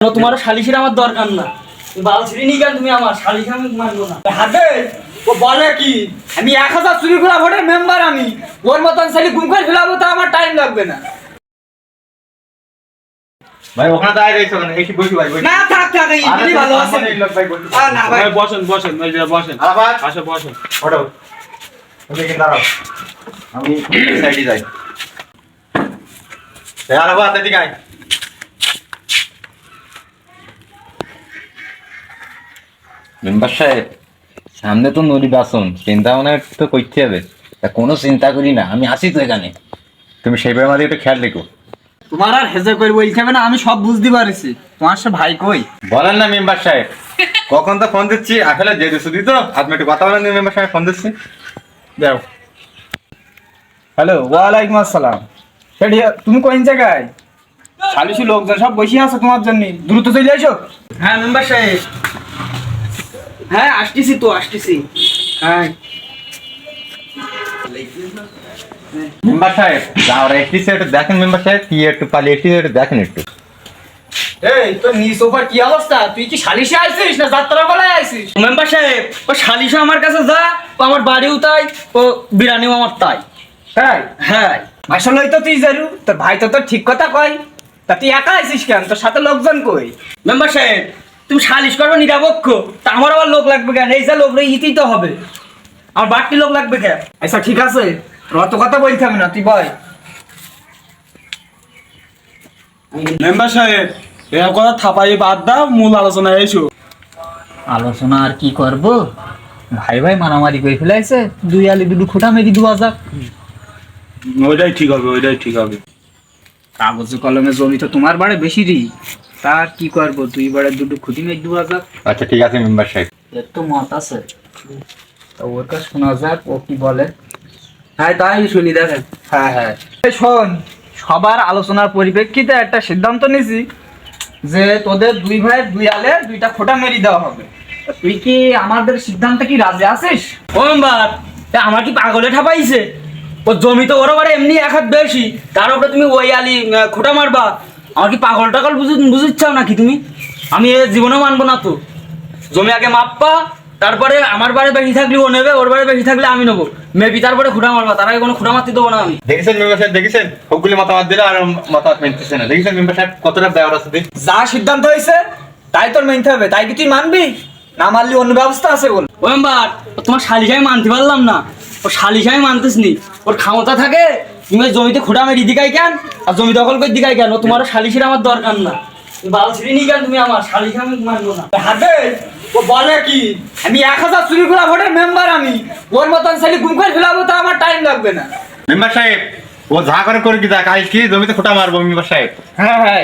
তোমার সালিশের আমার দরকার না। বাল ছিড়ি নি কেন তুমি আমার সালিশ আমি মানবো না। হাতে ও বলে কি আমি 1000 চুরি করা ভোটের মেম্বার, আমি ওর মতন সালি গুম করে ফেলাবো, তো আমার টাইম লাগবে না। ভাই ওখানে দাঁড়িয়ে রইছো কেন? এসে বসি ভাই বসি। না থাক থাক, এই ইনি ভালো আছে। এই লোক ভাই বসি। না ভাই বসেন বসেন, ওই যে বসেন, আবার আসো বসেন। ওঠো। ওদিকে দাঁড়াও। আমি সাইডে যাই। আর বাবা এদিকে আয়। মেম্বার সাহেব, সামনে তো নদী বাসন, চিন্তা ভাবনা তো করতে হবে। তা কোনো চিন্তা করি না, আমি আসি তো এখানে। তুমি সেইভাবে আমাদের একটু খেয়াল রেখো। তোমার আর হেজে করে বলতে হবে না, আমি সব বুঝতে পারছি। তোমার সে ভাই কই? বলেন না মেম্বার সাহেব, কখন তো ফোন দিচ্ছি, আসলে যে শুধু তো আপনি একটু কথা বলেন। মেম্বার সাহেব ফোন দিচ্ছি, দাও। হ্যালো, ওয়ালাইকুম আসসালাম। তুমি কোন জায়গায়? সালিশি লোকজন সব বসে আছে তোমার জন্য, দ্রুত চলে এসো। হ্যাঁ মেম্বার সাহেব, হ্যাঁ আসতেছি তো আসতেছি। হ্যাঁ মেম্বার সাহেব যাও রে, একটু একটু দেখেন। মেম্বার সাহেব কি একটু পালিয়ে একটু দেখেন একটু। এই তো নিস ওভার কি অবস্থা? তুই কি সালিশে আইছিস না যাত্রা বলায় আইছিস? মেম্বার সাহেব, ও সালিশে আমার কাছে যা, ও আমার বাড়িও তাই, ও বিরানিও আমার তাই। তাই হ্যাঁ আসলে তো তুই জারু, তোর ভাই তো তোর ঠিক কথা কয়। তা তুই একা আইছিস কেন? তোর সাথে লোকজন কই? মেম্বার সাহেব, তুমি সালিশ করবে নিরাপক্ষ, তা আমার আবার লোক লাগবে কেন? এই যা লোক রে ইতেই তো হবে, আমার বাড়তি লোক লাগবে কেন? আচ্ছা ঠিক আছে, তোর অত কথা বলতে হবে না, তুই বল। মেম্বার সাহেব, এর কথা থাপাই বাদ দাও, মূল আলোচনায় এসো। আলোচনা আর কি করব? ভাই ভাই মারামারি করে ফেলাইছে, দুই আলি দুটো খোটা মেরি দেওয়া যাক। ওইটাই ঠিক হবে, ওইটাই ঠিক হবে। কাগজে কলমে জমি তো তোমার বাড়ে বেশি রি, তার কি করবো, দুই বাড়ে দুটো খুঁটি মেরে দেওয়া যাক। আচ্ছা ঠিক আছে মেম্বার সাহেব। এর তো মত আছে, তা ওর কাছে শোনা যাক ও কি বলে। হ্যাঁ তাই শুনি, দেখেন। হ্যাঁ হ্যাঁ, এই শোন, সবার আলোচনার পরিপ্রেক্ষিতে একটা সিদ্ধান্ত নিছি যে তোদের দুই ভাইয়ের দুই আলে দুইটা খোটা মেরি দেওয়া হবে। তা তুই কি আমাদের সিদ্ধান্তে কি রাজি আছিস? ও মেম্বার, তা আমার কি পাগলে ঠাপাইছে? ও জমি তো ওর বারে এমনি এক হাত বেশি, তার উপরে তুমি ওই আলি খোটা মারবা? আমার কি পাগল টাগল বুঝিচ্ছাও নাকি তুমি? আমি এ জীবনেও মানবো না তো। জমি আগে মাপবা, তারপরে আমার বারে বেশি থাকলে ও নেবে, ওর বারে বেশি থাকলে আমি নেবো। মেবি তারপরে খুঁটা মারবা, তার আগে কোনো খুঁটা মারতে দেবো না আমি। দেখেছেন মেম্বার সাহেব, দেখেছেন সবগুলি মতামত দিলে আর মতামত মেনতেছে না। দেখেছেন মেম্বার সাহেব কতটা ব্যবহার আছে। যা সিদ্ধান্ত হয়েছে তাই তোর মেনতে হবে, তাই কি তুই মানবি? না মানলি অন্য ব্যবস্থা আছে বল। ও মেম্বার, তোমার শালিশ আমি মানতে পারলাম না। ও শালিশ আমি মানতেস নি, ওর ক্ষমতা থাকে তুমি ওই জমিতে খুঁটা মেরি দিকাই কেন আর জমি দখল করে দিকাই কেন? তোমার শালিশের আমার দরকার না। বাল ছিড়ি নি কেন তুমি আমার শালিশ আমি মানবো না। হাতে ও বলে কি আমি 1000 চুরি করা ভোটের মেম্বার, আমি ওর মতন সালি গুম করে ফেলাবো, তো আমার টাইম লাগবে না। মেম্বার সাহেব ও যা করে কি দেখ, আজ কি জমিতে খোটা মারবো মেম্বার সাহেব। হ্যাঁ হ্যাঁ,